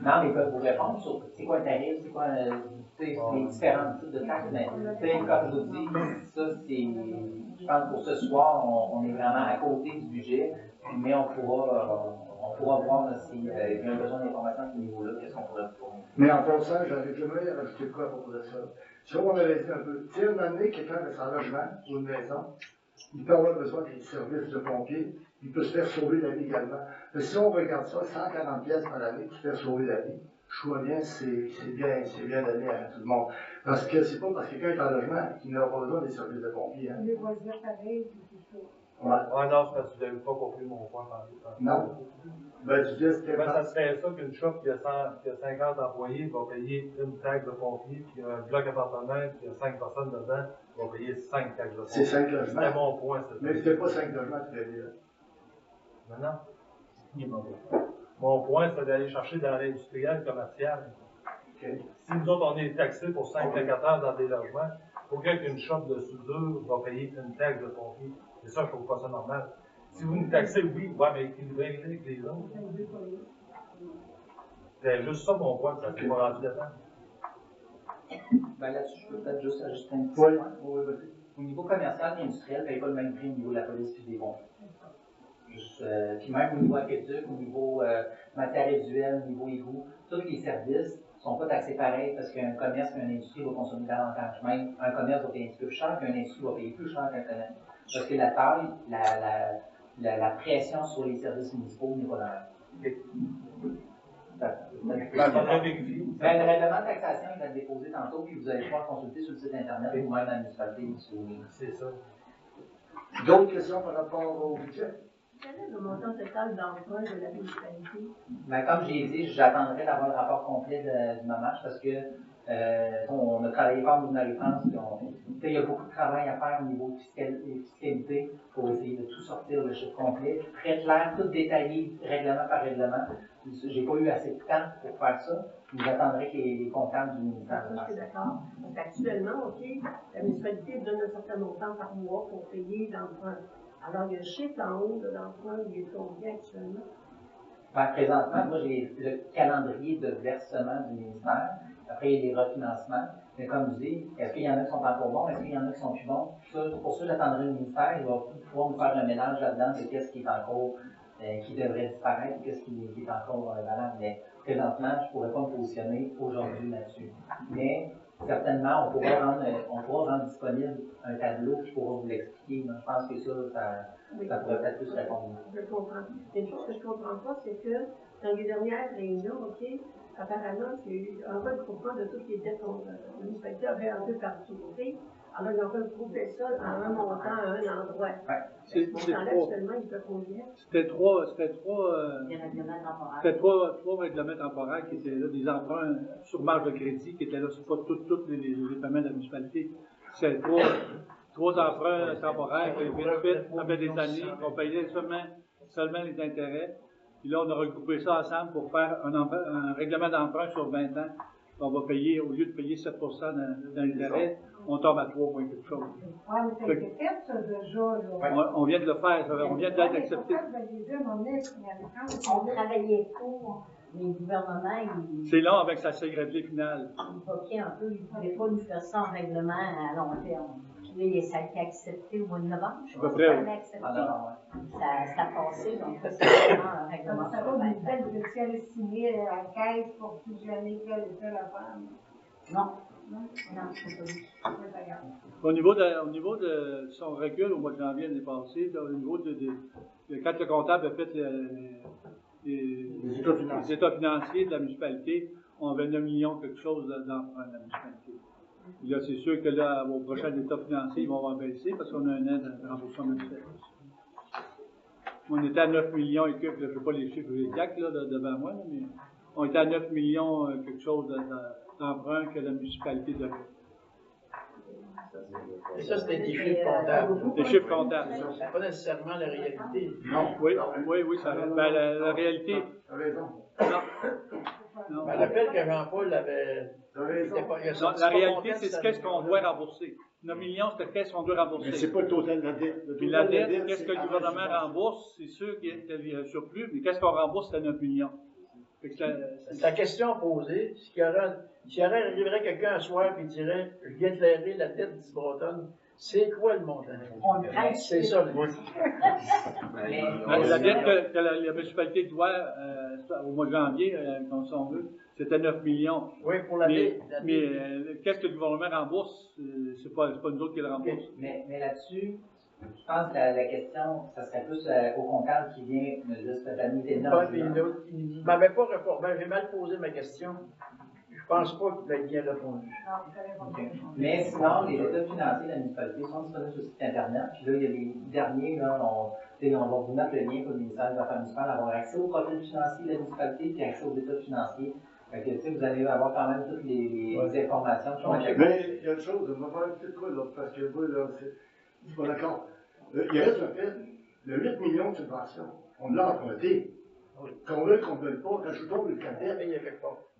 Non, mais ils peuvent vous répondre sur c'est quoi le tarif, c'est quoi les différents types de taxes, mais comme je vous dis, ça c'est, je pense que pour ce soir, on est vraiment à côté du budget, mais on pourra voir s'il y a besoin d'informations à ce niveau-là, qu'est-ce qu'on pourrait fournir. Mais en passant, j'aimerais rajouter quoi à propos de ça. Si on avait dit un peu, si une année, quelqu'un a son logement ou une maison, il peut avoir besoin des services de pompiers, il peut se faire sauver la vie également. Mais si on regarde ça, 140 pièces par année pour se faire sauver la vie, je vois bien, c'est bien donné à tout le monde. Parce que c'est pas parce que quelqu'un est en logement qu'il n'aura pas besoin des services de pompiers. Hein. Les voisins pareil, tout ça. Ouais. Ah non, c'est parce que tu n'avais pas compris mon point. Non. Ben, tu dis, c'était ça serait ça qu'une shop qui a 50 employés va payer une taxe de pompier, puis un bloc appartement qui a 5 personnes dedans va payer 5 taxes de pompier. C'est 5 logements. C'était mon point. Mais c'était pas 5 logements, tu l'as dit là. Maintenant, mon point, c'est d'aller chercher dans l'industriel commercial. Okay. Si nous autres, on est taxés pour 5 locataires dans des logements, aucun qu'une shop de soudure va payer une taxe de pompier. C'est ça, je trouve pas ça normal. Si vous nous taxez, oui, mais équilibrez avec les autres. C'est juste ça mon point, ça s'est pas rendu dedans. Ben là-dessus, je peux peut-être juste ajouter un petit point. Au niveau commercial et industriel, il ne paye pas le même prix au niveau de la police et des pompiers. Puis même au niveau aqueduc, au niveau matière résiduelle, au niveau égout, tous les services ne sont pas taxés pareil parce qu'un commerce et une industrie va consommer davantage. Même un commerce va payer un petit peu plus cher, puis une industrie va payer plus cher qu'un commerce. Parce que la taille, la pression sur les services municipaux n'est pas la même. Le règlement de taxation, il va être déposé tantôt, puis vous allez pouvoir consulter sur le site internet ou même la municipalité. C'est ça. D'autres questions par rapport au budget? Quel est le montant total d'emprunt de la municipalité? Ben, comme j'ai dit, j'attendrai d'avoir le rapport complet du MAMACH parce que on a travaillé fort au Nouvelle France. Il y a beaucoup de travail à faire au niveau de fiscalité pour essayer de tout sortir le chiffre complet, très clair, tout détaillé, règlement par règlement. J'ai pas eu assez de temps pour faire ça, mais j'attendrai que les comptables du ministère Ça, je suis d'accord. Parce qu'actuellement, OK, la municipalité donne un certain montant par mois pour payer l'emprunt. Alors, il y a un chiffre en haut de l'emprunt, il est combien actuellement? Ben, présentement, moi, j'ai le calendrier de versement du ministère. Après, il y a les refinancements. Mais comme je dis, est-ce qu'il y en a qui sont encore bons? Est-ce qu'il y en a qui sont plus bons? Pour ça, j'attendrai le ministère. Il va pouvoir nous faire un mélange là-dedans de qu'est-ce qui est encore, qui devrait disparaître, qu'est-ce qui est encore valable. Mais présentement, je ne pourrais pas me positionner aujourd'hui là-dessus. Mais certainement, on pourra rendre disponible un tableau qui pourra vous l'expliquer. Je pense que ça pourrait peut-être plus répondre. Je comprends. Mais une chose que je ne comprends pas, c'est que dans les dernières réunions, OK, apparemment, il y a eu un regroupement de toutes les dettes dont la municipalité avait un peu partout. OK? Alors, ils ont regroupé ça à un montant, à un endroit. C'est actuellement, il fait combien? C'était trois règlements temporaires qui étaient là, des emprunts sur marge de crédit qui étaient là, c'est pas tous les paiements de la municipalité. C'est trois emprunts temporaires qui ont été faits après des années, on payait seulement les intérêts. Puis là, on a regroupé ça ensemble pour faire un règlement d'emprunt sur 20 ans. On va payer, au lieu de payer 7 d'intérêt, on tombe à 3 points quelque chose. Oui, mais ça a été fait, ça, déjà. Là. On vient de le faire, on vient d'être accepté. On travaillait pour les gouvernements. C'est long avec sa ségrégée finale. Ils bloquaient un peu, ils ne pouvaient pas nous faire ça en règlement à long terme. Puis ça a été accepté au mois de novembre, je crois. Ça a passé, donc c'est vraiment un règlement. Ça va du fait que si elle est signée à la caisse pour fusionner telle et telle affaire. Non, c'est pas lui. Au niveau de son recul au mois de janvier l'année passée, au niveau quand le comptable a fait les états financiers de la municipalité, on avait 9 millions quelque chose d'emprunt de la municipalité. Et là, c'est sûr que là, au prochain état financier, ils vont baisser parce qu'on a un aide de remboursement mutuel. On était à 9 millions et quelques, je ne sais pas les chiffres exacts là, devant moi, là, mais on était à 9 millions quelque chose d'emprunt que la municipalité devait. Et ça, c'était des chiffres comptables. Des chiffres comptables. C'est pas nécessairement la réalité. Non, oui, ça la réalité. T'as raison. Non. Je me rappelle que Jean-Paul avait. La réalité, c'est qu'est-ce qu'on doit rembourser. 9 millions, c'est qu'est-ce qu'on doit rembourser. Mais c'est pas le total de la dette. Puis la dette, qu'est-ce que le gouvernement rembourse? C'est sûr qu'il y a un surplus, mais qu'est-ce qu'on rembourse, c'est 9 millions. C'est la question posée. S'il arriverait quelqu'un un soir et dirait « Je viens de clairer la dette du Breton », c'est quoi le montant? C'est ça le montant. La dette que la municipalité doit au mois de janvier, comme ça on veut, c'était 9 millions. Oui, pour l'année. Mais qu'est-ce que le gouvernement rembourse? C'est pas nous autres qui le remboursent. Mais là-dessus, je pense que la question, ça serait plus au comptable qui vient me dire cette année d'énormes. Il ne m'avait pas répondu. J'ai mal posé ma question. Je ne pense pas qu'il ait bien répondu. Okay. Mais sinon, les états financiers de la municipalité sont disponibles sur le site Internet. Puis là, il y a les derniers, là, on va vous mettre le lien pour le ministère des Affaires municipales, avoir accès au profil financier de la municipalité puis accès aux états financiers. Fait que, vous allez avoir quand même toutes les informations qui ont été. Mais il y a une chose, on va faire une petite quoi, là, parce que moi, là, c'est pas d'accord. Il reste un fait, le 8 millions de subventions, on l'a emprunté. Qu'on veut, qu'on ne veut pas, quand je tombe le cadet,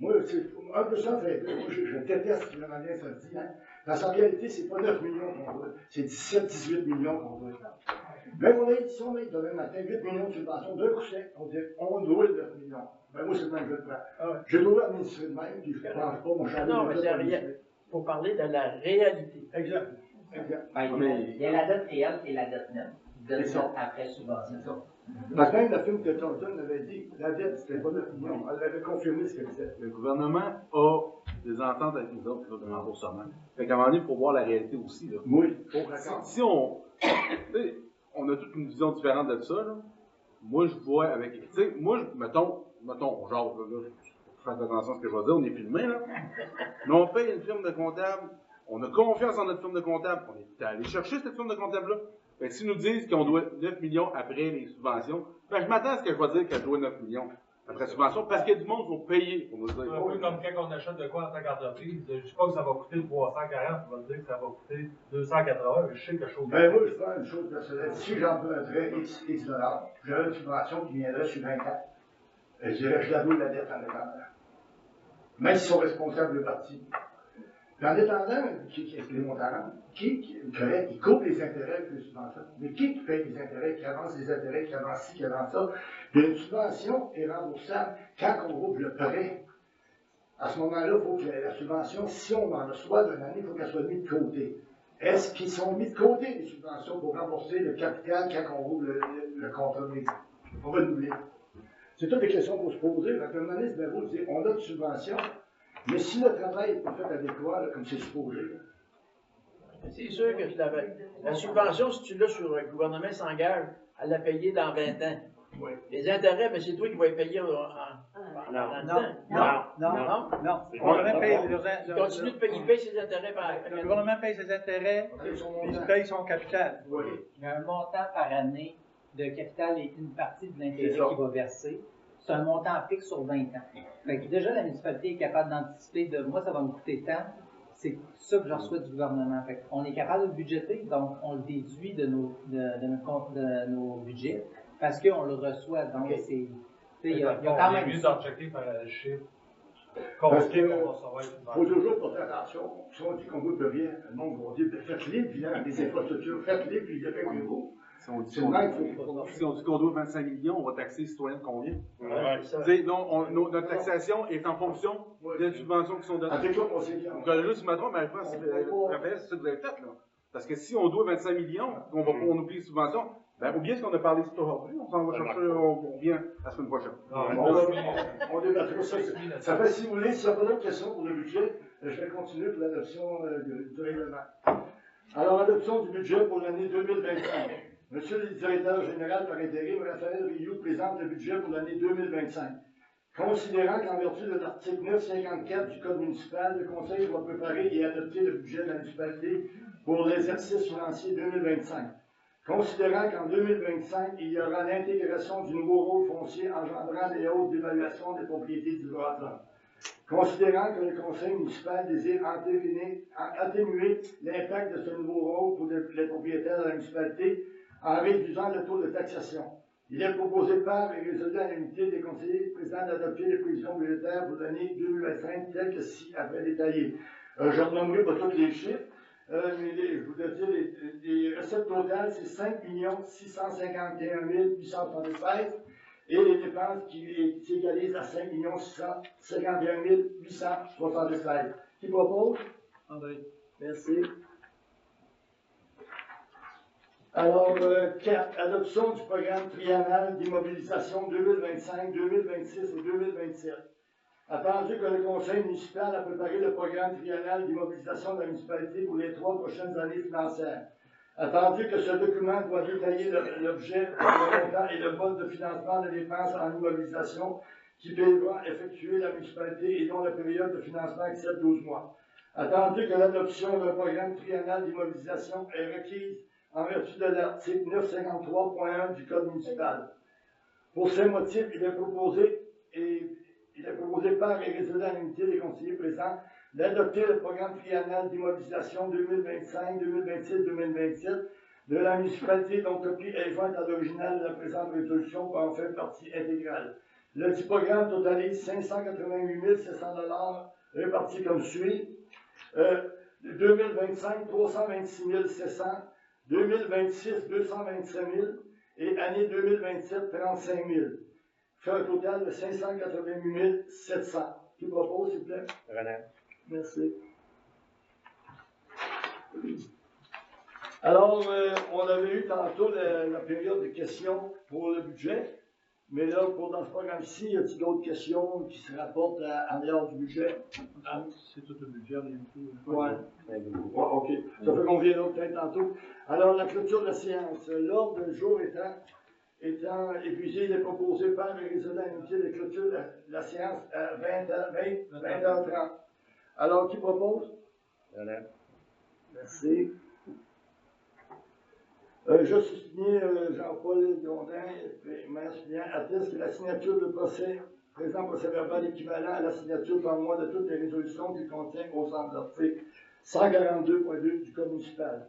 moi, c'est un peu ça, fait, moi, je déteste la manière ça se dit, hein. Parce qu'en réalité, c'est pas 9 millions qu'on veut, c'est 17-18 millions qu'on veut. Même si on est demain matin 8 millions de subventions, d'un coup sec, on dit, on doit 9 millions. Ben moi, c'est le même que je le prends. Je dois administrer de même, puis je ne pense pas mon chalet. Non, mais c'est rien. Il faut parler de la réalité. Exact. Il y a la dette réelle et la dette nette. Dette nette après subvention. Parce que même la firme de Thornton avait dit que la dette, c'était pas 9 millions. Elle avait confirmé ce qu'elle disait. Le gouvernement a des ententes avec nous autres de remboursement. Fait qu'à un moment donné, il faut voir la réalité aussi. Là. Oui. Si on a toute une vision différente de ça, là, moi, je vois avec. Tu sais, moi, mettons, genre, là, je fais attention à ce que je vais dire, on est filmé, là. Mais on paye une firme de comptable On a confiance en notre firme de comptable. On est allé chercher cette firme de comptable-là. Fait que s'ils nous disent qu'on doit 9 millions après les subventions, ben je m'attends à ce que je vais dire qu'elle doit 9 millions après subvention parce qu'il y a du monde qui vont payer pour nous dire. Oui, comme quand on achète de quoi en tant qu'entreprise, je ne sais pas que ça va coûter 340, on va dire que ça va coûter 280, je sais que je chose. Ben moi, je prends une chose personnelle. Si j'emprunterais X dollars, j'aurais une subvention qui viendrait sur 20 ans. Je dirais que je l'avoue la dette en attendant. Même s'ils sont responsables de parti. En attendant, qui est les montants, qui coupe les intérêts avec les subventions? Mais qui paye les intérêts, qui avance les intérêts, qui avance ci, qui avance ça? Puis une subvention est remboursable quand on rouvre le prêt. À ce moment-là, il faut que la subvention, si on en reçoit d'une année, il faut qu'elle soit mise de côté. Est-ce qu'ils sont mis de côté, les subventions, pour rembourser le capital quand on rouvre le contrat de l'exemple? On va l'oublier. C'est toutes des questions qu'il faut se poser. Quand un moment donné, c'est vous dire, on a une subvention, mais si le travail n'est pas fait adéquat, là, comme c'est supposé. C'est sûr que la subvention, si tu l'as sur le gouvernement s'engage à la payer dans 20 ans. Oui. Les intérêts, mais c'est toi qui vas les payer en Non. Le gouvernement paye il continue de payer, il paye ses intérêts par le gouvernement paye ses intérêts, puis il paye son capital. Oui. Il y a un montant par année de capital et une partie de l'intérêt qui va verser. C'est un montant fixe sur 20 ans. Fait que déjà, la municipalité est capable d'anticiper de moi, ça va me coûter tant. C'est ça que je reçois du gouvernement. Fait on est capable de le budgéter, donc on le déduit de nos budgets parce qu'on le reçoit. Donc, c'est. Il y a quand même. mieux d'en checker par le chiffre. Parce qu'il faut toujours porter attention. Si on dit qu'on veut de rien, le monde va dire faites-les, puis les infrastructures, faites-les, puis dépêchez-vous. Si on dit qu'on doit 25 millions, on va taxer les citoyens de combien? Notre taxation est en fonction des subventions qui sont données. Avec toi, on sait bien. Donc, juste, je me trompe, mais Raphaël, c'est ça que vous avez fait, là. Parce que si on doit 25 millions, on oublie les subventions, ben, oublie ce qu'on a parlé aujourd'hui, on s'en va chercher, on revient la semaine prochaine. On débattra ça. Ça fait, si vous voulez, s'il n'y a pas d'autres questions pour le budget, je vais continuer pour l'adoption du règlement. Alors, adoption du budget pour l'année 2025. Monsieur le directeur général par intérim, Raphaël Rioux, présente le budget pour l'année 2025. Considérant qu'en vertu de l'article 954 du Code municipal, le Conseil doit préparer et adopter le budget de la municipalité pour l'exercice financier 2025. Considérant qu'en 2025, il y aura l'intégration du nouveau rôle foncier engendrant des hausses d'évaluation des propriétés du droit. Considérant que le Conseil municipal désire atténuer l'impact de ce nouveau rôle pour les propriétaires de la municipalité en réduisant le taux de taxation. Il est proposé par et résolu à l'unité des conseillers présidents d'adopter les prévisions budgétaires pour l'année 2025 telles que ci-après détaillées. Je ne renommerai pas tous les chiffres, mais je voudrais dire les recettes totales, c'est 5 651 876 et les dépenses qui s'égalisent à 5 651 876. Qui propose? André. Merci. Alors, 4. Adoption du programme triennal d'immobilisation 2025, 2026 et 2027. Attendu que le Conseil municipal a préparé le programme triennal d'immobilisation de la municipalité pour les 3 prochaines années financières. Attendu que ce document doit détailler l'objet, le montant et le mode de financement des dépenses en immobilisation qui devra effectuer la municipalité et dont la période de financement excède 12 mois. Attendu que l'adoption d'un programme triennal d'immobilisation est requise en vertu de l'article 953.1 du Code municipal. Pour ces motifs, il est proposé par et résolu à l'unité des conseillers présents d'adopter le programme triennal d'immobilisation 2025, 2026, 2027 de la municipalité dont copie est jointe à l'original de la présente résolution pour en faire partie intégrale. Le dit programme totalise 588 700 $ répartis comme suit. 2025, 326 700, 2026, 227 000 et année 2027, 35 000. Fait un total de 588 700. Qui propose, s'il vous plaît? René. Merci. Alors, on avait eu tantôt la période de questions pour le budget, mais là, dans ce programme-ci, y a-t-il d'autres questions qui se rapportent en dehors du budget? C'est tout le budget, rien du tout. Oui. OK. Ça fait qu'on vient peut-être tantôt. Alors, la clôture de la séance. L'ordre du jour étant épuisé, il est proposé par et résolu à l'unité de clôture de la séance à 20h30. Alors, qui propose? Merci. Je suis signé Jean-Paul Gondin, maire suppléant, atteste que la signature de procès, présent procès verbal équivalent à la signature par moi de toutes les résolutions qui contiennent au centre de l'article 142.2 du Code municipal.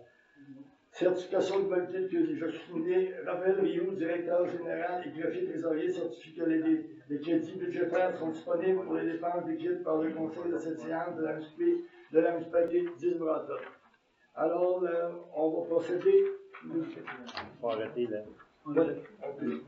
Certification de validité de crédit. Je suis signé Raphaël Rioux, directeur général et greffier trésorier, certifie que les crédits budgétaires sont disponibles pour les dépenses décrites par le conseil de cette séance de la municipalité d'Isle-Bretton. Alors, on va procéder. Faut arrêter là. Oui, on peut.